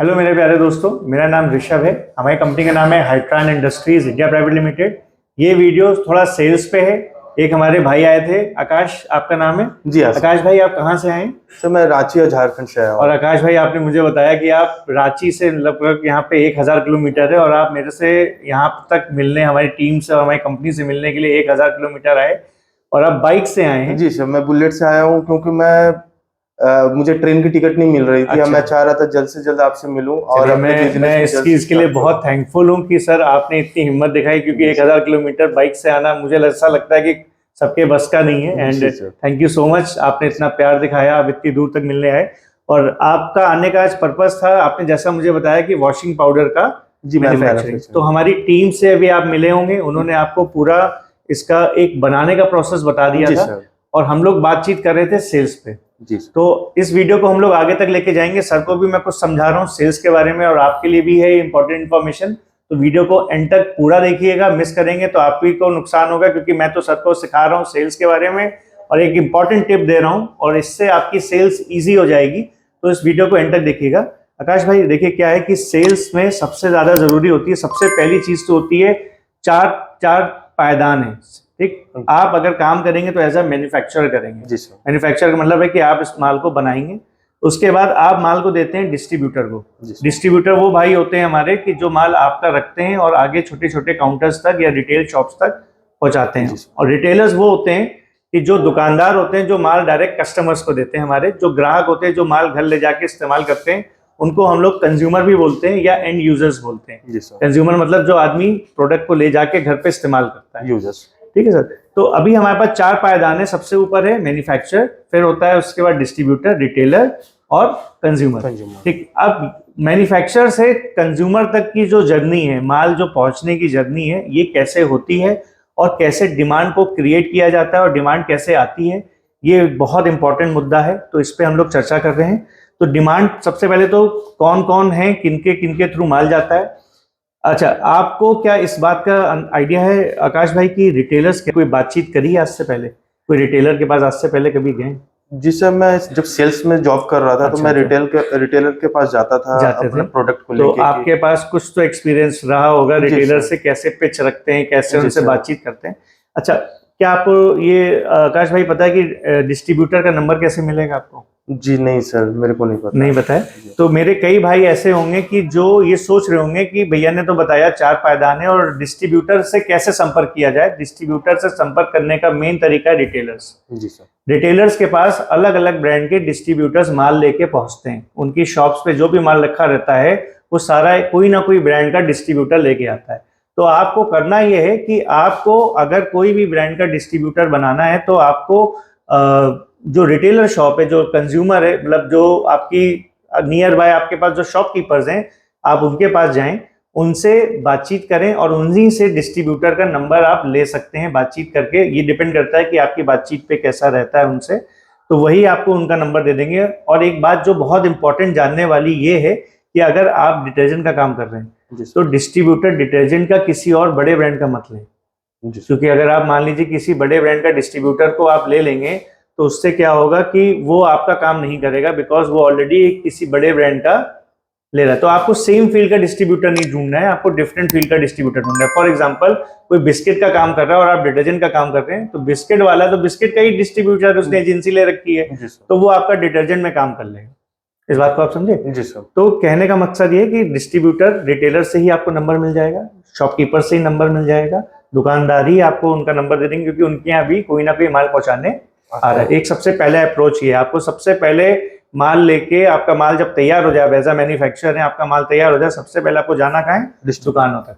Hello मेरे प्यारे दोस्तों, मेरा नाम ऋषभ है। हमारी कंपनी का नाम है हाइट्रान इंडस्ट्रीज इंडिया प्राइवेट लिमिटेड। ये वीडियो थोड़ा सेल्स पे है। एक हमारे भाई आए थे, आकाश आपका नाम है? जी हाँ। आकाश भाई, आप कहाँ से आए? सर मैं रांची और झारखंड से आया हूँ। और आकाश भाई, आपने मुझे बताया कि आप रांची से लगभग यहाँ पे 1000 किलोमीटर है और आप मेरे से यहाँ तक मिलने, हमारी टीम से और हमारी कंपनी से मिलने के लिए 1000 किलोमीटर आए और आप बाइक से आए हैं। जी सर, मैं बुलेट से आया हूँ क्योंकि मुझे ट्रेन की टिकट नहीं मिल रही थी। अच्छा। मैं चाह रहा था जल्द से जल्द आपसे मिलूं और अपने मैं बिजनेस को इस जल्द चीज से के लिए start बहुत थैंकफुल हूँ कि सर आपने इतनी हिम्मत दिखाई, क्योंकि 1000 किलोमीटर बाइक से आना मुझे ऐसा लगता है कि सबके बस का नहीं है। जी and sir. Thank you so much, आपने इतना प्यार दिखाया, आप इतनी दूर तक मिलने आए। और आपका आने का आज पर्पस था, आपने जैसा मुझे बताया कि वॉशिंग पाउडर का जी मैन्युफैक्चरिंग। तो हमारी टीम से अभी आप मिले होंगे, उन्होंने आपको पूरा इसका एक बनाने का प्रोसेस बता दिया जी था सर। और हम लोग बातचीत कर रहे थे सेल्स पे। जी सर। तो इस वीडियो को हम लोग आगे तक लेके जाएंगे। सर को भी मैं कुछ समझा रहा हूँ सेल्स के बारे में और आपके लिए भी है इंपॉर्टेंट इन्फॉर्मेशन। तो वीडियो को एंड तक पूरा देखिएगा, मिस करेंगे तो आप ही को नुकसान होगा, क्योंकि मैं तो सर को सिखा रहा हूँ सेल्स के बारे में और एक इंपॉर्टेंट टिप दे रहा हूँ और इससे आपकी सेल्स ईजी हो जाएगी। तो इस वीडियो को एंड तक देखिएगा। आकाश भाई, देखिए क्या है कि सेल्स में सबसे ज्यादा जरूरी होती है, सबसे पहली चीज तो होती है चार पायदान है। ठीक, आप अगर काम करेंगे तो एज अ मैन्युफैक्चरर करेंगे। जी सर। मैन्युफैक्चरर का मतलब है कि आप इस माल को बनाएंगे, उसके बाद आप माल को देते हैं डिस्ट्रीब्यूटर को। डिस्ट्रीब्यूटर वो भाई होते हैं हमारे कि जो माल आपका रखते हैं और आगे छोटे छोटे काउंटर्स तक या रिटेल शॉप्स तक पहुंचाते हैं। और रिटेलर्स वो होते हैं कि जो दुकानदार होते हैं, जो माल डायरेक्ट कस्टमर्स को देते हैं। हमारे जो ग्राहक होते हैं, जो माल घर ले जाके इस्तेमाल करते हैं, उनको हम लोग कंज्यूमर भी बोलते हैं या एंड यूजर्स बोलते हैं। कंज्यूमर मतलब जो आदमी प्रोडक्ट को ले जाके घर पे इस्तेमाल करता है, यूजर्स। ठीक है सर। तो अभी हमारे पास 4 पायदान है। सबसे ऊपर है मैन्युफैक्चरर, फिर होता है उसके बाद डिस्ट्रीब्यूटर, रिटेलर और कंज्यूमर। ठीक, अब मैन्युफैक्चरर से कंज्यूमर तक की जो जर्नी है, माल जो पहुंचने की जर्नी है, ये कैसे होती है और कैसे डिमांड को क्रिएट किया जाता है और डिमांड कैसे आती है, ये बहुत इंपॉर्टेंट मुद्दा है। तो इस पे हम लोग चर्चा कर रहे हैं। तो डिमांड सबसे पहले तो कौन कौन है, किनके किनके थ्रू माल जाता है। अच्छा, आपको क्या इस बात का आइडिया है आकाश भाई की रिटेलर्स की कोई बातचीत करी है आज से पहले? कोई रिटेलर के पास आज से पहले कभी गए? जी सर, मैं जब सेल्स में जॉब कर रहा था तो मैं रिटेलर के पास जाता था अपने प्रोडक्ट को लेके। तो आपके पास कुछ तो एक्सपीरियंस रहा होगा रिटेलर से, कैसे पिच रखते हैं, कैसे उनसे बातचीत करते हैं। अच्छा, क्या आपको ये आकाश भाई पता है कि डिस्ट्रीब्यूटर का नंबर कैसे मिलेगा आपको? जी नहीं सर, मेरे को नहीं पता। नहीं पता है? तो मेरे कई भाई ऐसे होंगे कि जो ये सोच रहे होंगे कि भैया ने तो बताया 4 पायदान है और डिस्ट्रीब्यूटर से कैसे संपर्क किया जाए। डिस्ट्रीब्यूटर से संपर्क करने का मेन तरीका है रिटेलर्स। जी सर। रिटेलर्स के पास अलग अलग ब्रांड के डिस्ट्रीब्यूटर्स माल लेके पहुंचते हैं। उनकी शॉप्स पे जो भी माल रखा रहता है वो सारा कोई ना कोई ब्रांड का डिस्ट्रीब्यूटर लेके आता है। तो आपको करना यह है कि आपको अगर कोई भी ब्रांड का डिस्ट्रीब्यूटर बनाना है तो आपको जो रिटेलर शॉप है, जो कंज्यूमर है, मतलब जो आपकी नियर बाय आपके पास जो शॉपकीपर्स हैं, आप उनके पास जाएं, उनसे बातचीत करें और उन्हीं से डिस्ट्रीब्यूटर का नंबर आप ले सकते हैं बातचीत करके। ये डिपेंड करता है कि आपकी बातचीत पे कैसा रहता है उनसे, तो वही आपको उनका नंबर दे देंगे। और एक बात जो बहुत इंपॉर्टेंट जानने वाली ये है कि अगर आप डिटर्जेंट का काम कर रहे हैं तो डिस्ट्रीब्यूटर डिटर्जेंट का किसी और बड़े ब्रांड का मत लें, क्योंकि अगर आप मान लीजिए किसी बड़े ब्रांड का डिस्ट्रीब्यूटर को आप ले लेंगे तो उससे क्या होगा कि वो आपका काम नहीं करेगा, बिकॉज वो ऑलरेडी किसी बड़े ब्रांड का ले रहा है। तो आपको सेम फील्ड का डिस्ट्रीब्यूटर नहीं ढूंढना है, आपको डिफरेंट फील्ड का डिस्ट्रीब्यूटर ढूंढना है। फॉर एग्जांपल, कोई बिस्किट का काम कर रहा है और आप डिटर्जेंट का काम कर रहे हैं, तो बिस्किट वाला तो बिस्किट का ही डिस्ट्रीब्यूटर उसने एजेंसी ले रखी है, तो वो आपका डिटर्जेंट में काम कर लेगा। इस बात को आप समझे? जी सर। तो कहने का मकसद ये है कि डिस्ट्रीब्यूटर रिटेलर से ही आपको नंबर मिल जाएगा, शॉपकीपर से ही नंबर मिल जाएगा, दुकानदार ही आपको उनका नंबर दे देंगे, क्योंकि उनके यहाँ भी कोई ना कोई माल पहुंचाने आ रहा है। एक सबसे पहले अप्रोच ये है, आपको सबसे पहले माल लेके, आपका माल जब तैयार हो जाए, एज अ मैन्युफैक्चरर है, आपका माल तैयार हो जाए, सबसे पहले आपको जाना कहाँ है? दुकानों तक।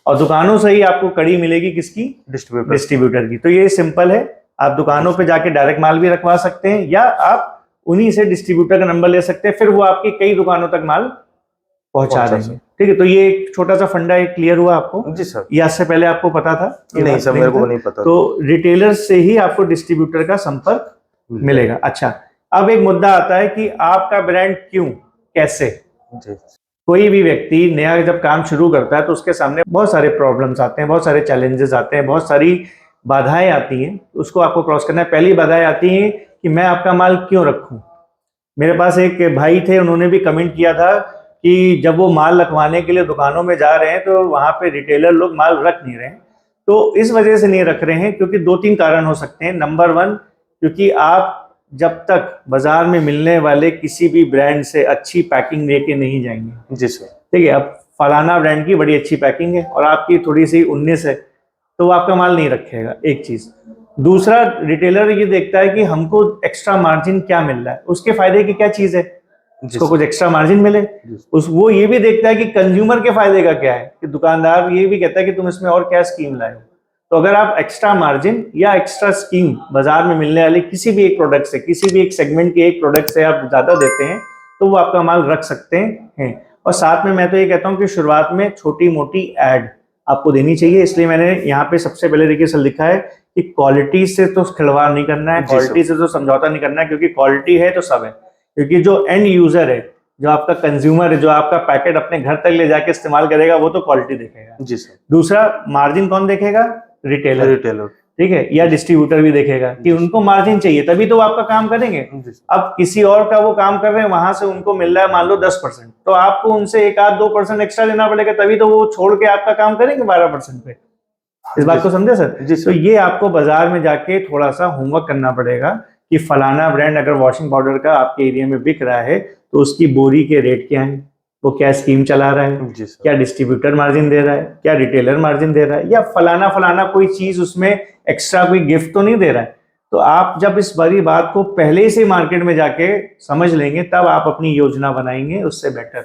और दुकानों से ही आपको कड़ी मिलेगी किसकी? डिस्ट्रीब्यूटर की। तो ये सिंपल है, आप दुकानों पे जाके डायरेक्ट माल भी रखवा सकते हैं या आप उन्हीं से डिस्ट्रीब्यूटर का नंबर ले सकते हैं, फिर वो आपकी कई दुकानों तक माल पहुंचा देंगे। ठीक है, तो ये एक छोटा सा फंडा एक क्लियर हुआ आपको? जी सर। ये आज से पहले आपको पता था? नहीं सर, मेरे को नहीं पता। तो रिटेलर से ही आपको डिस्ट्रीब्यूटर का संपर्क मिलेगा। अच्छा, अब एक मुद्दा आता है कि आपका ब्रांड क्यों, कैसे? कोई भी व्यक्ति नया जब काम शुरू करता है तो उसके सामने बहुत सारे प्रॉब्लम्स आते हैं, बहुत सारे चैलेंजेस आते हैं, बहुत सारी बाधाएं आती हैं, उसको आपको क्रॉस करना है। पहली बाधाएं आती हैं कि मैं आपका माल क्यों रखूं। मेरे पास एक भाई थे, उन्होंने भी कमेंट किया था कि जब वो माल रखवाने के लिए दुकानों में जा रहे हैं तो वहां पे रिटेलर लोग माल रख नहीं रहे हैं। तो इस वजह से नहीं रख रहे हैं क्योंकि 2-3 कारण हो सकते हैं। नंबर 1, क्योंकि आप जब तक बाजार में मिलने वाले किसी भी ब्रांड से अच्छी पैकिंग लेके नहीं जाएंगे, जी सर, ठीक है, अब फलाना ब्रांड की बड़ी अच्छी पैकिंग है और आपकी थोड़ी सी 19 है, तो वो आपका माल नहीं रखेगा, एक चीज। दूसरा, रिटेलर ये देखता है कि हमको एक्स्ट्रा मार्जिन क्या मिल रहा है, उसके फायदे की क्या चीज है, उसको कुछ एक्स्ट्रा मार्जिन मिले। वो ये भी देखता है कि कंज्यूमर के फायदे का क्या है, कि दुकानदार ये भी कहता है कि तुम इसमें और क्या स्कीम लाए हो। तो अगर आप एक्स्ट्रा मार्जिन या एक्स्ट्रा स्कीम बाजार में मिलने वाली किसी भी एक प्रोडक्ट से, किसी भी एक सेगमेंट के एक प्रोडक्ट से आप ज्यादा देते हैं, तो वो आपका माल रख सकते हैं। और साथ में मैं तो ये कहता हूँ कि शुरुआत में छोटी मोटी एड आपको देनी चाहिए। इसलिए मैंने यहाँ पे सबसे पहले देखिए सर लिखा है कि क्वालिटी से तो खिलवाड़ नहीं करना है, क्वालिटी से तो समझौता नहीं करना है, क्योंकि क्वालिटी है तो सब है। क्योंकि जो एंड यूजर है, जो आपका कंज्यूमर है, जो आपका पैकेट अपने घर तक ले जाके इस्तेमाल करेगा, वो तो क्वालिटी देखेगा। जी सर। दूसरा, मार्जिन कौन देखेगा? रिटेलर, ठीक है, या डिस्ट्रीब्यूटर भी देखेगा कि उनको मार्जिन चाहिए, तभी तो वो आपका काम करेंगे। अब किसी और का वो काम कर रहे हैं, वहां से उनको मिल रहा है मान लो 10%, तो आपको उनसे 1-2% एक्स्ट्रा देना पड़ेगा, तभी तो वो छोड़ के आपका काम करेंगे 12% पे। इस बात को समझे सर? तो ये आपको बाजार में जाके थोड़ा सा होमवर्क करना पड़ेगा कि फलाना ब्रांड अगर वॉशिंग पाउडर का आपके एरिया में बिक रहा है तो उसकी बोरी के रेट क्या है, वो क्या स्कीम चला रहा है, क्या डिस्ट्रीब्यूटर मार्जिन दे रहा है, क्या रिटेलर मार्जिन दे रहा है, या फलाना फलाना कोई चीज उसमें एक्स्ट्रा कोई गिफ्ट तो नहीं दे रहा है। तो आप जब इस बड़ी बात को पहले से मार्केट में जाके समझ लेंगे, तब आप अपनी योजना बनाएंगे उससे बेटर,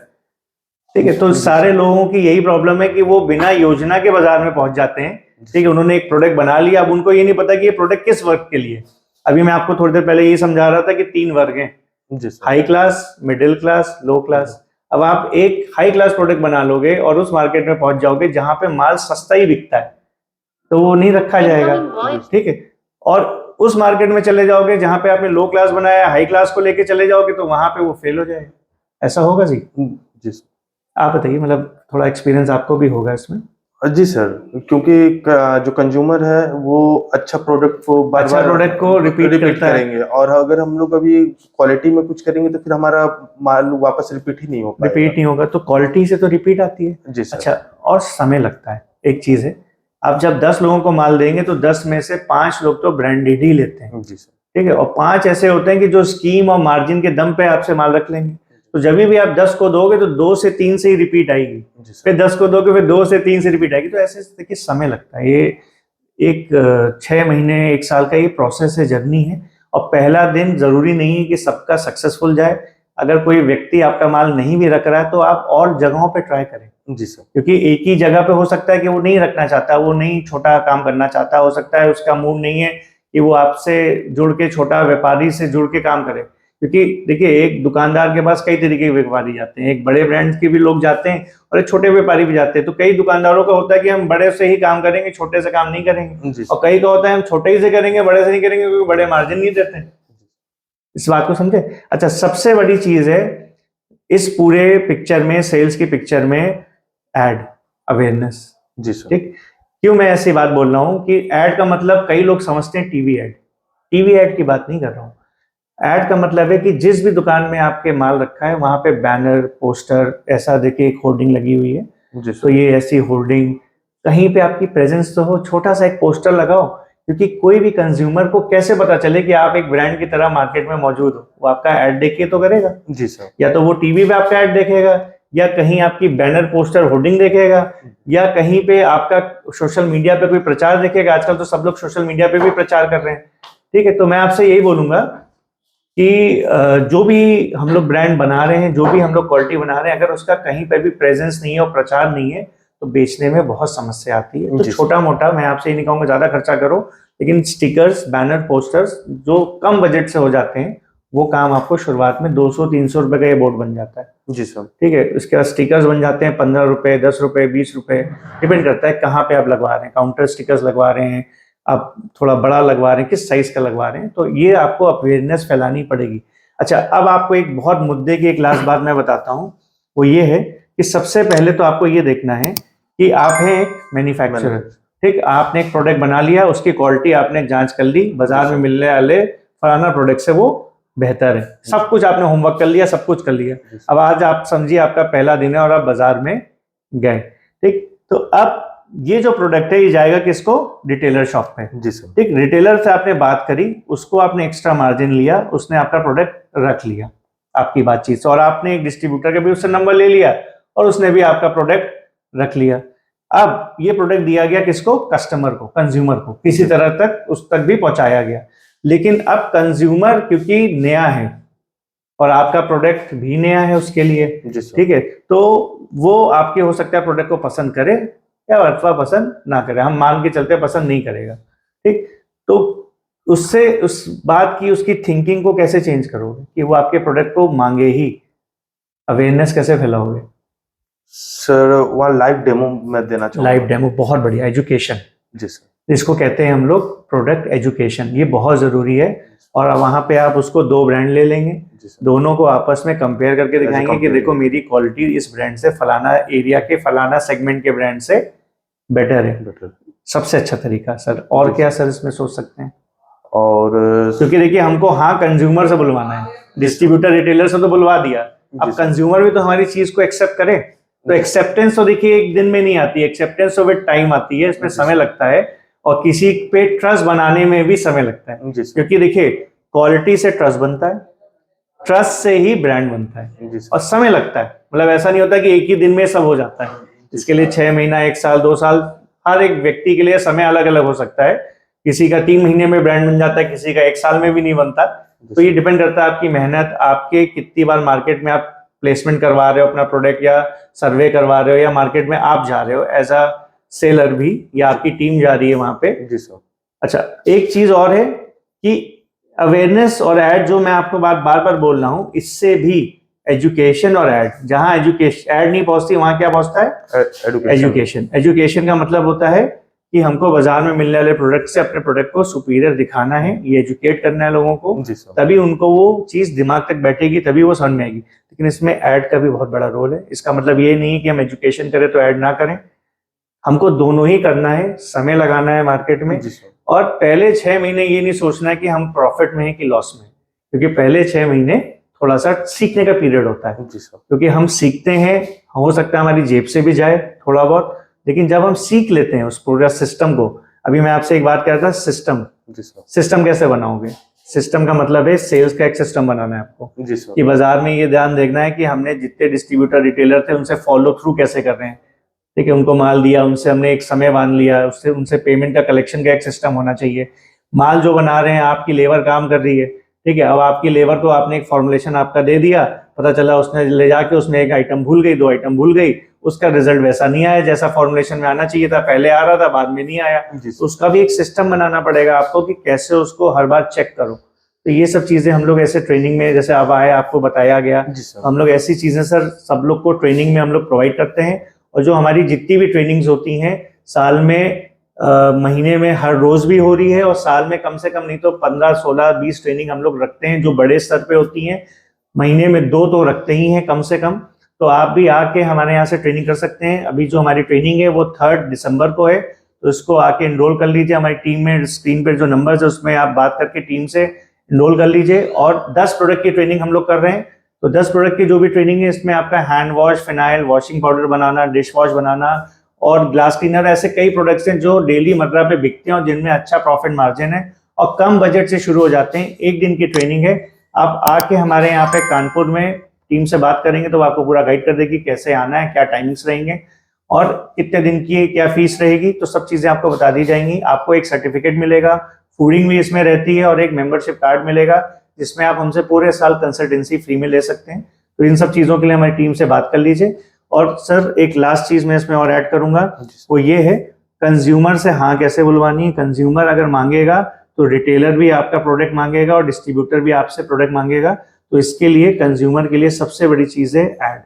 ठीक है। तो सारे लोगों की यही प्रॉब्लम है कि वो बिना योजना के बाजार में पहुंच जाते हैं, ठीक है। उन्होंने एक प्रोडक्ट बना लिया, अब उनको ये नहीं पता कि ये प्रोडक्ट किस वर्ग के लिए। अभी मैं आपको थोड़ी देर पहले ये समझा रहा था कि 3 वर्ग हैं, हाई क्लास, मिडिल क्लास, लो क्लास। अब आप एक हाई क्लास प्रोडक्ट बना लोगे और उस मार्केट में पहुंच जाओगे जहां पे माल सस्ता ही बिकता है, तो वो नहीं रखा जाएगा, ठीक है। और उस मार्केट में चले जाओगे जहां पे आपने लो क्लास बनाया, हाई क्लास को लेके चले जाओगे, तो वहां पे वो फेल हो जाएगा। ऐसा होगा जी? जी आप बताइए, मतलब थोड़ा एक्सपीरियंस आपको भी होगा इसमें। जी सर, क्योंकि जो कंज्यूमर है वो अच्छा प्रोडक्ट को अच्छा प्रोडक्ट को रिपीट करेंगे, और अगर हम लोग अभी क्वालिटी में कुछ करेंगे तो फिर हमारा माल वापस रिपीट ही नहीं हो पाएगा। रिपीट नहीं होगा, तो क्वालिटी से तो रिपीट आती है। जी सर। अच्छा, और समय लगता है। एक चीज है, आप जब 10 लोगों को माल देंगे तो 10 में से 5 लोग तो ब्रांडेड ही लेते हैं। जी सर। ठीक है, और 5 ऐसे होते हैं कि जो स्कीम और मार्जिन के दम पे आपसे माल रख लेंगे। तो जब भी आप 10 को दोगे तो 2 से 3 से ही रिपीट आएगी, फिर 10 को दोगे फिर 2 से 3 से रिपीट आएगी। तो ऐसे देखिए समय लगता है। ये एक 6 महीने 1 साल का ये प्रोसेस है, जर्नी है। और पहला दिन जरूरी नहीं है कि सबका सक्सेसफुल जाए। अगर कोई व्यक्ति आपका माल नहीं भी रख रहा है तो आप और जगहों पे ट्राई करें। जी सर। क्योंकि एक ही जगह पे हो सकता है कि वो नहीं रखना चाहता, वो नहीं छोटा काम करना चाहता, हो सकता है उसका मूड नहीं है कि वो आपसे जुड़ के, छोटा व्यापारी से जुड़ के काम करे। क्योंकि देखिए, एक दुकानदार के पास कई तरीके के व्यापारी जाते हैं, एक बड़े ब्रांड के भी लोग जाते हैं और एक छोटे व्यापारी भी जाते हैं। तो कई दुकानदारों का होता है कि हम बड़े से ही काम करेंगे, छोटे से काम नहीं करेंगे, और कई का होता है हम छोटे ही से करेंगे, बड़े से नहीं करेंगे, क्योंकि बड़े मार्जिन नहीं देते। इस बात को समझे? अच्छा, सबसे बड़ी चीज है इस पूरे पिक्चर में, सेल्स की पिक्चर में, एड अवेयरनेस। जी सर। ठीक, क्यों मैं ऐसी बात बोल रहा हूँ कि एड का मतलब कई लोग समझते हैं टीवी एड। टीवी एड की बात नहीं कर रहा हूँ। एड का मतलब है कि जिस भी दुकान में आपके माल रखा है वहां पे बैनर, पोस्टर, ऐसा देखिए एक होर्डिंग लगी हुई है, तो ये ऐसी होर्डिंग, कहीं पे आपकी प्रेजेंस तो हो, छोटा सा एक पोस्टर लगाओ। क्योंकि कोई भी कंज्यूमर को कैसे पता चले कि आप एक ब्रांड की तरह मार्केट में मौजूद हो? वो आपका एड देख के तो करेगा। जी सर। या तो वो टीवी पे आपका एड देखेगा, या कहीं आपकी बैनर, पोस्टर, होर्डिंग देखेगा, या कहीं पे आपका सोशल मीडिया पे कोई प्रचार देखेगा। आजकल तो सब लोग सोशल मीडिया पे भी प्रचार कर रहे हैं। ठीक है, तो मैं आपसे यही बोलूंगा कि जो भी हम लोग ब्रांड बना रहे हैं, जो भी हम लोग क्वालिटी बना रहे हैं, अगर उसका कहीं पे भी प्रेजेंस नहीं है और प्रचार नहीं है, तो बेचने में बहुत समस्या आती है। तो छोटा मोटा, मैं आपसे ये नहीं कहूंगा ज्यादा खर्चा करो, लेकिन स्टिकर्स, बैनर, पोस्टर्स जो कम बजट से हो जाते हैं, वो काम आपको शुरुआत में 200-300 रुपए का ये बोर्ड बन जाता है। जी सर। ठीक है, उसके बाद स्टिकर्स बन जाते हैं 15 रुपए, 10 रुपए, 20 रुपए, डिपेंड करता है कहाँ पे आप लगवा रहे हैं। काउंटर स्टिकर्स लगवा रहे हैं, आप थोड़ा बड़ा लगवा रहे हैं, किस साइज का लगवा रहे हैं, तो ये आपको अवेयरनेस फैलानी पड़ेगी। अच्छा, अब आपको एक बहुत मुद्दे की एक लास्ट बात मैं बताता हूँ, वो ये है कि सबसे पहले तो आपको ये देखना है कि आप हैं एक मैन्युफैक्चरर। ठीक, आपने एक प्रोडक्ट बना लिया, उसकी क्वालिटी आपने जांच कर ली, बाजार में मिलने वाले फलाना प्रोडक्ट से वो बेहतर है। सब कुछ आपने होमवर्क कर लिया, सब कुछ कर लिया। अब आज आप समझिए आपका पहला दिन है और आप बाजार में गए, ठीक, तो अब ये जो प्रोडक्ट है ये जाएगा किसको? रिटेलर शॉप में। जी सर। ठीक, रिटेलर से आपने बात करी, उसको आपने एक्स्ट्रा मार्जिन लिया, उसने आपका प्रोडक्ट रख लिया आपकी बातचीत से, और आपने एक डिस्ट्रीब्यूटर का भी उससे नंबर ले लिया और उसने भी आपका प्रोडक्ट रख लिया। अब ये प्रोडक्ट दिया गया किसको? कस्टमर को, कंज्यूमर को, किसी तरह तक उस तक भी पहुंचाया गया। लेकिन अब कंज्यूमर क्योंकि नया है और आपका प्रोडक्ट भी नया है उसके लिए, ठीक है, तो वो आपके हो सकता है प्रोडक्ट को पसंद करे या अथवा पसंद ना करे, हम मान के चलते पसंद नहीं करेगा, ठीक। तो उससे उस बात की उसकी थिंकिंग को कैसे चेंज करोगे कि वो आपके प्रोडक्ट को मांगे ही? अवेयरनेस कैसे फैलाओगे? सर वहाँ लाइव डेमो मैं देना चाहूँगा। लाइव डेमो, बहुत बढ़िया। एजुकेशन, जी सर, इसको कहते हैं हम लोग प्रोडक्ट एजुकेशन, ये बहुत जरूरी है। और वहां पे आप उसको दो ब्रांड ले लेंगे, दोनों को आपस में कंपेयर करके दिखाएंगे कि देखो मेरी क्वालिटी इस ब्रांड से, फलाना एरिया के फलाना सेगमेंट के ब्रांड से बेटर है। सबसे अच्छा तरीका सर। और क्या सर इसमें सोच सकते हैं? और क्योंकि देखिए हमको हाँ कंज्यूमर से बुलवाना है, डिस्ट्रीब्यूटर रिटेलर से तो बुलवा दिया, अब कंज्यूमर भी तो हमारी चीज को एक्सेप्ट करे। तो एक्सेप्टेंस तो देखिए एक दिन में नहीं आती, एक्सेप्टेंस तो विद टाइम आती है, इसमें समय लगता है और किसी पे ट्रस्ट बनाने में भी समय लगता है। क्योंकि देखिए क्वालिटी से ट्रस्ट बनता है, ट्रस्ट से ही ब्रांड बनता है और समय लगता है। मतलब ऐसा नहीं होता कि एक ही दिन में सब हो जाता है, इसके लिए 6 महीना, 1 साल, 2 साल, हर एक व्यक्ति के लिए समय अलग अलग हो सकता है। किसी का 3 महीने में ब्रांड बन जाता है, किसी का 1 साल में भी नहीं बनता। तो ये डिपेंड करता है आपकी मेहनत, आपके कितनी बार मार्केट में आप प्लेसमेंट करवा रहे हो अपना प्रोडक्ट, या सर्वे करवा रहे हो, या मार्केट में आप जा रहे हो एज अ सेलर भी, या आपकी टीम जा रही है वहां पे। जी सर। अच्छा, एक चीज और है कि अवेयरनेस और एड, जो मैं आपको बार बार बोल रहा हूँ, इससे भी एजुकेशन और एड, जहां एजुकेशन एड नहीं पहुंचती वहां क्या पहुंचता है? एजुकेशन। एजुकेशन का मतलब होता है कि हमको बाजार में मिलने वाले प्रोडक्ट से अपने प्रोडक्ट को सुपीरियर दिखाना है, ये एजुकेट करना है लोगों को, तभी उनको वो चीज दिमाग तक बैठेगी, तभी वो समझ में आएगी। लेकिन इसमें ऐड का भी बहुत बड़ा रोल है। इसका मतलब ये नहीं कि हम एजुकेशन करें तो ऐड ना करें, हमको दोनों ही करना है, समय लगाना है मार्केट में। और पहले 6 महीने ये नहीं सोचना है कि हम प्रॉफिट में हैं कि लॉस में, क्योंकि पहले 6 महीने थोड़ा सा सीखने का पीरियड होता है। क्योंकि हम सीखते हैं, हो सकता है हमारी जेब से भी जाए थोड़ा बहुत, लेकिन जब हम सीख लेते हैं उस पूरा सिस्टम को, अभी मैं आपसे एक बात कह रहा था, सिस्टम कैसे बनाओगे? सिस्टम का मतलब है सेल्स का एक सिस्टम बनाना है आपको, कि बाजार में ये ध्यान देखना है कि हमने जितने डिस्ट्रीब्यूटर रिटेलर थे उनसे फॉलो थ्रू कैसे कर रहे हैं, ठीक है, उनको माल दिया, उनसे हमने एक समय बांध लिया, उससे उनसे पेमेंट का कलेक्शन का एक सिस्टम होना चाहिए। माल जो बना रहे हैं, आपकी लेबर काम कर रही है, ठीक है, अब आपकी लेबर को आपने एक फॉर्मुलेशन आपका दे दिया, पता चला उसने ले जाके उसमें एक आइटम भूल गई, 2 आइटम भूल गई, उसका रिजल्ट वैसा नहीं आया जैसा फॉर्मुलेशन में आना चाहिए था, पहले आ रहा था बाद में नहीं आया। उसका भी एक सिस्टम बनाना पड़ेगा आपको कि कैसे उसको हर बार चेक करो। तो ये सब चीजें हम लोग ऐसे ट्रेनिंग में, जैसे अब आए आपको बताया गया, हम लोग ऐसी चीजें सर सब लोग को ट्रेनिंग में हम लोग प्रोवाइड करते हैं। और जो हमारी जितनी भी ट्रेनिंग्स होती हैं साल में, महीने में, हर रोज भी हो रही है, और साल में कम से कम नहीं तो 15, 16, 20 ट्रेनिंग हम लोग रखते हैं जो बड़े स्तर पे होती हैं। महीने में 2 तो रखते ही हैं कम से कम। तो आप भी आके हमारे यहाँ से ट्रेनिंग कर सकते हैं। अभी जो हमारी ट्रेनिंग है वो 3 दिसंबर को है, तो इसको आके एनरोल कर लीजिए। हमारी टीम में स्क्रीन पर जो नंबर है उसमें आप बात करके टीम से एनरोल कर लीजिए। और 10 प्रोडक्ट की ट्रेनिंग हम लोग कर रहे हैं। तो 10 प्रोडक्ट की जो भी ट्रेनिंग है, इसमें आपका hand wash, phenyl, washing powder बनाना, डिश वॉश बनाना और ग्लास क्लीनर, ऐसे कई प्रोडक्ट्स हैं जो डेली मर्रा पे बिकते हैं और जिनमें अच्छा प्रॉफिट मार्जिन है और कम बजट से शुरू हो जाते हैं। 1 दिन की ट्रेनिंग है। आप आके हमारे यहाँ पे कानपुर में टीम से बात करेंगे तो आपको पूरा गाइड कर देगी कैसे आना है, क्या टाइमिंग्स रहेंगे और कितने दिन की क्या फीस रहेगी। तो सब चीजें आपको बता दी जाएंगी। आपको एक सर्टिफिकेट मिलेगा, फूडिंग भी इसमें रहती है, और एक मेंबरशिप कार्ड मिलेगा जिसमें आप हमसे पूरे साल कंसल्टेंसी फ्री में ले सकते हैं। तो इन सब चीजों के लिए हमारी टीम से बात कर लीजिए। और सर एक लास्ट चीज मैं इसमें और ऐड करूंगा, वो ये है कंज्यूमर से हाँ कैसे बुलवानी है। कंज्यूमर अगर मांगेगा तो रिटेलर भी आपका प्रोडक्ट मांगेगा और डिस्ट्रीब्यूटर भी आपसे प्रोडक्ट मांगेगा। तो इसके लिए कंज्यूमर के लिए सबसे बड़ी चीज है ऐड।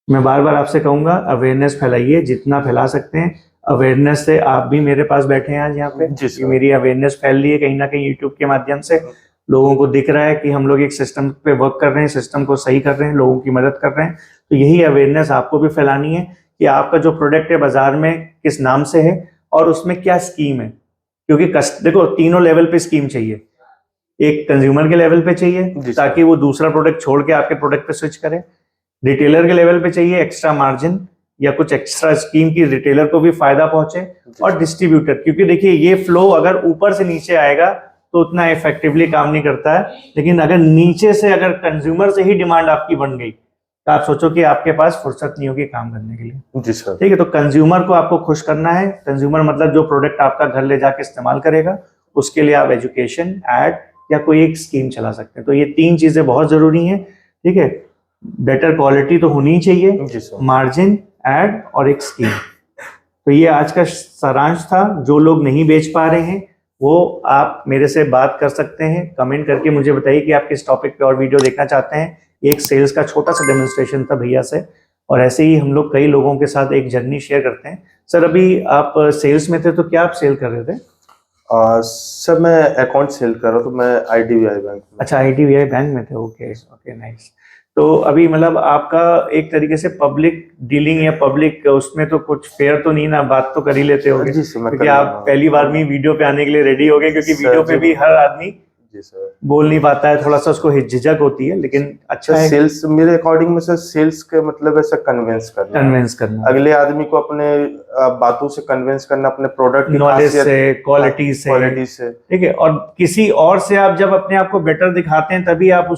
मैं बार बार आपसे कहूंगा अवेयरनेस फैलाइए, जितना फैला सकते हैं। अवेयरनेस से आप भी मेरे पास बैठे हैं आज यहाँ पे, मेरी अवेयरनेस फैल रही है कहीं ना कहीं यूट्यूब के माध्यम से। लोगों को दिख रहा है कि हम लोग एक सिस्टम पे वर्क कर रहे हैं, सिस्टम को सही कर रहे हैं, लोगों की मदद कर रहे हैं। तो यही अवेयरनेस आपको भी फैलानी है कि आपका जो प्रोडक्ट है बाजार में किस नाम से है और उसमें क्या स्कीम है। क्योंकि देखो तीनों लेवल पे स्कीम चाहिए। एक कंज्यूमर के लेवल पे चाहिए जी सर। ताकि वो दूसरा प्रोडक्ट छोड़ के आपके प्रोडक्ट पे स्विच करे, रिटेलर के लेवल पे चाहिए एक्स्ट्रा मार्जिन या कुछ एक्स्ट्रा स्कीम की रिटेलर को भी फायदा पहुंचे, और डिस्ट्रीब्यूटर, क्योंकि देखिए ये फ्लो अगर ऊपर से नीचे आएगा तो उतना इफेक्टिवली काम नहीं करता है, लेकिन अगर नीचे से अगर कंज्यूमर से ही डिमांड आपकी बन गई तो आप सोचो कि आपके पास फुर्सत नहीं होगी काम करने के लिए। जी सर। ठीक है, तो कंज्यूमर को आपको खुश करना है। कंज्यूमर मतलब जो प्रोडक्ट आपका घर ले जाके इस्तेमाल करेगा, उसके लिए आप एजुकेशन, एड या कोई एक स्कीम चला सकते हैं। तो ये 3 चीजें बहुत जरूरी हैं। ठीक है, बेटर क्वालिटी तो होनी चाहिए, मार्जिन, एड और एक स्कीम। तो ये आज का सारांश था। जो लोग नहीं बेच पा रहे हैं वो आप मेरे से बात कर सकते हैं, कमेंट करके मुझे बताइए कि आप किस टॉपिक पे और वीडियो देखना चाहते हैं। एक सेल्स का छोटा सा डेमोन्स्ट्रेशन था भैया से, और ऐसे ही हम लोग कई लोगों के साथ एक जर्नी शेयर करते हैं। सर अभी आप सेल्स में थे तो क्या आप सेल कर रहे थे? सर मैं अकाउंट सेल कर रहा हूँ, तो मैं IDBI बैंक में। अच्छा, IDBI बैंक में थे। Okay okay, nice. तो अभी मतलब आपका एक तरीके से पब्लिक डीलिंग या पब्लिक उसमें तो कुछ फेयर तो नहीं ना, बात तो कर ही लेते होंगे, क्योंकि आप पहली बार में वीडियो पे आने के लिए रेडी हो गए, क्योंकि वीडियो पे भी हर आदमी बोल नहीं पाता है, थोड़ा सा उसको झिझक होती है, लेकिन अच्छा है। सेल्स मेरे अकॉर्डिंग में सर, सेल्स का मतलब ऐसा कन्विंस करना, अगले आदमी को अपने बातों से कन्विंस करना, अपने प्रोडक्ट की नॉलेज से, क्वालिटी से। ठीक है, और किसी और से आप जब अपने आप को बेटर दिखाते हैं तभी आप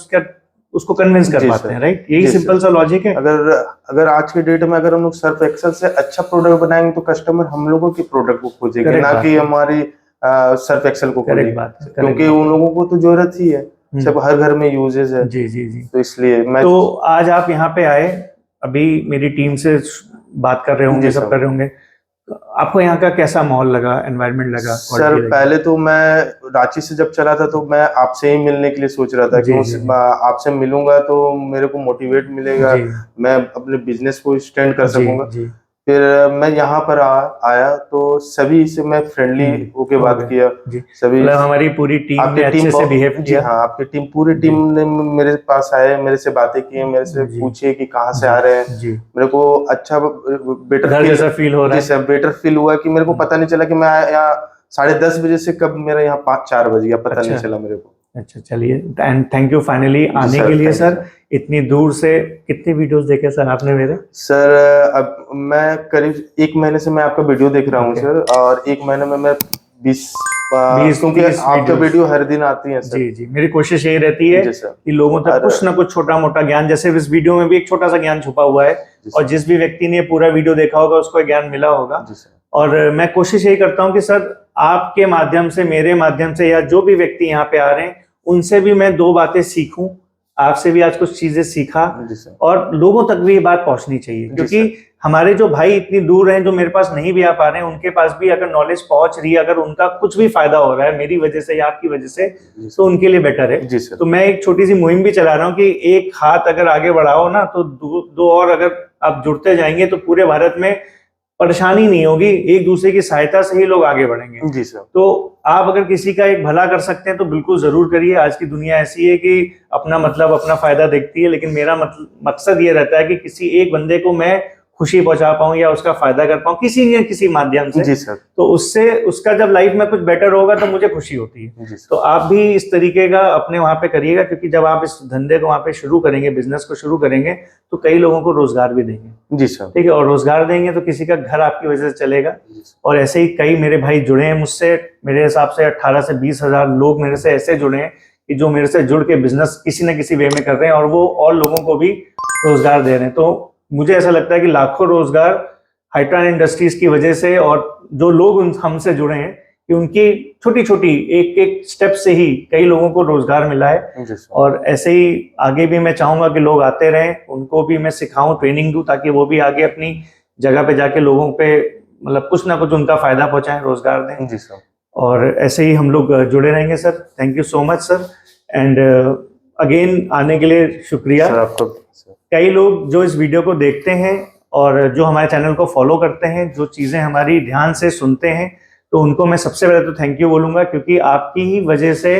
उसको कन्विंस कर पाते हैं, राइट? यही सिंपल सा लॉजिक है। अगर आज के डेट में अगर हम लोग सर्फ एक्सेल से अच्छा प्रोडक्ट बनाएंगे तो कस्टमर हम लोगों की प्रोडक्ट को खोजेंगे, ना कि हमारी सर्फ एक्सेल को खोजेंगे, क्योंकि उन लोगों को तो जरूरत ही है, सब हर घर में यूजेस है। जी जी जी। तो इसलिए तो आज आप यहाँ पे आए, अभी मेरी टीम से बात कर रहे होंगे, सब कर रहे होंगे, आपको यहाँ का कैसा माहौल लगा, एनवायरनमेंट लगा? सर पहले तो मैं रांची से जब चला था तो मैं आपसे ही मिलने के लिए सोच रहा था कि आपसे मिलूंगा तो मेरे को मोटिवेट मिलेगा, मैं अपने बिजनेस को एक्सटेंड कर सकूंगा। फिर मैं यहाँ पर आया तो सभी से मैं फ्रेंडली होके बात किया, सभी हमारी पूरी टीम ने अच्छे से बिहेव किया। हाँ, आपकी टीम, पूरी टीम ने मेरे पास आए, मेरे से बातें की, मेरे से पूछे कि कहाँ से आ रहे हैं। मेरे को अच्छा बेटर फील हो रहा है। जी सर, बेटर फील हुआ कि मेरे को पता नहीं चला कि मैं यहाँ 10:30 बजे से कब मेरा यहाँ 5-4 बज गया, पता नहीं चला मेरे को। अच्छा, चलिए, एंड थैंक यू फाइनली आने के लिए सर। इतनी दूर से कितने वीडियोस देखे सर आपने मेरे? सर अब मैं करीब 1 महीने से मैं आपका वीडियो देख रहा हूँ सर, और 1 महीने में मैं 20 क्योंकि आपका वीडियो हर दिन आती है सर। जी जी, मेरी कोशिश यही रहती है कि लोगों तक कुछ ना कुछ छोटा मोटा ज्ञान, जैसे इस वीडियो में भी एक छोटा सा ज्ञान छुपा हुआ है, और जिस भी व्यक्ति ने पूरा वीडियो देखा होगा उसको ज्ञान मिला होगा। और मैं कोशिश यही करता हूँ कि सर आपके माध्यम से, मेरे माध्यम से, या जो भी व्यक्ति यहाँ पे आ रहे हैं उनसे भी मैं 2 बातें सीखूं। आपसे भी आज कुछ चीजें सीखा, और लोगों तक भी ये बात पहुंचनी चाहिए, क्योंकि हमारे जो भाई इतनी दूर हैं, जो मेरे पास नहीं भी आ पा रहे हैं, उनके पास भी अगर नॉलेज पहुंच रही है, अगर उनका कुछ भी फायदा हो रहा है मेरी वजह से या आपकी वजह से, तो उनके लिए बेटर है। तो मैं एक छोटी सी मुहिम भी चला रहा हूँ कि एक हाथ अगर आगे बढ़ाओ ना तो 2 और अगर आप जुड़ते जाएंगे तो पूरे भारत में परेशानी नहीं होगी, एक दूसरे की सहायता से ही लोग आगे बढ़ेंगे। जी सर। तो आप अगर किसी का एक भला कर सकते हैं तो बिल्कुल जरूर करिए। आज की दुनिया ऐसी है कि अपना मतलब अपना फायदा देखती है, लेकिन मेरा मकसद ये रहता है कि किसी एक बंदे को मैं खुशी पहुंचा पाऊं या उसका फायदा कर पाऊं किसी न किसी माध्यम से। जी सर। तो उससे उसका जब लाइफ में कुछ बेटर होगा तो मुझे खुशी होती है। तो आप भी इस तरीके का अपने वहां पे करिएगा, क्योंकि जब आप इस धंधे को वहां पे शुरू करेंगे, बिजनेस को शुरू करेंगे, तो कई लोगों को रोजगार भी देंगे। जी सर। ठीक है, और रोजगार देंगे तो किसी का घर आपकी वजह से चलेगा। और ऐसे ही कई मेरे भाई जुड़े हैं मुझसे, मेरे हिसाब से 18 से 20 हजार लोग मेरे से ऐसे जुड़े हैं कि जो मेरे से जुड़ के बिजनेस किसी न किसी वे में कर रहे हैं, और वो और लोगों को भी रोजगार दे रहे हैं। तो मुझे ऐसा लगता है कि लाखों रोजगार हाइट्रान इंडस्ट्रीज की वजह से, और जो लोग हमसे जुड़े हैं, कि उनकी छोटी छोटी एक एक स्टेप से ही कई लोगों को रोजगार मिला है। और ऐसे ही आगे भी मैं चाहूंगा कि लोग आते रहें, उनको भी मैं सिखाऊं, ट्रेनिंग दूं, ताकि वो भी आगे अपनी जगह पे जाके लोगों पे मतलब कुछ ना कुछ उनका फायदा पहुंचाएं, रोजगार दें। जी सर। और ऐसे ही हम लोग जुड़े रहेंगे sir. Thank you so much sir, and again आने के लिए शुक्रिया सर आपको। कई लोग जो इस वीडियो को देखते हैं और जो हमारे चैनल को फॉलो करते हैं, जो चीज़ें हमारी ध्यान से सुनते हैं, तो उनको मैं सबसे पहले तो थैंक यू बोलूँगा, क्योंकि आपकी ही वजह से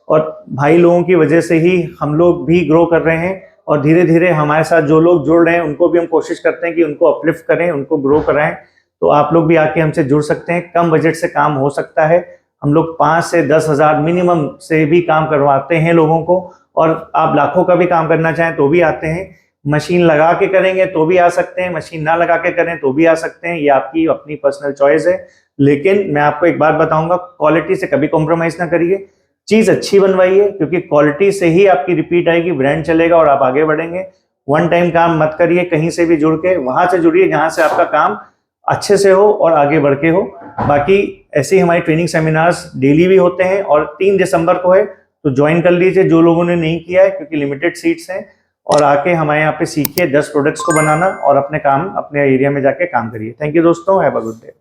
और भाई लोगों की वजह से ही हम लोग भी ग्रो कर रहे हैं। और धीरे धीरे हमारे साथ जो लोग जुड़ रहे हैं उनको भी हम कोशिश करते हैं कि उनको अपलिफ्ट करें, उनको ग्रो कराएं। तो आप लोग भी आके हमसे जुड़ सकते हैं, कम बजट से काम हो सकता है। हम लोग 5 से 10 हज़ार मिनिमम से भी काम करवाते हैं लोगों को, और आप लाखों का भी काम करना चाहें तो भी आते हैं। मशीन लगा के करेंगे तो भी आ सकते हैं, मशीन ना लगा के करें तो भी आ सकते हैं, ये आपकी अपनी पर्सनल चॉइस है। लेकिन मैं आपको एक बात बताऊंगा, क्वालिटी से कभी कॉम्प्रोमाइज ना करिए, चीज अच्छी बनवाइए, क्योंकि क्वालिटी से ही आपकी रिपीट आएगी, ब्रांड चलेगा और आप आगे बढ़ेंगे। वन टाइम काम मत करिए, कहीं से भी जुड़ के वहां से जुड़िए जहां से आपका काम अच्छे से हो और आगे बढ़ के हो। बाकी ऐसे ही हमारी ट्रेनिंग सेमिनार्स डेली भी होते हैं, और 3 दिसंबर को है तो ज्वाइन कर लीजिए जो लोगों ने नहीं किया है, क्योंकि लिमिटेड सीट्स हैं। और आके हमारे यहाँ पे सीखिए 10 प्रोडक्ट्स को बनाना और अपने काम अपने एरिया में जाके काम करिए। थैंक यू दोस्तों, हैव अ गुड डे।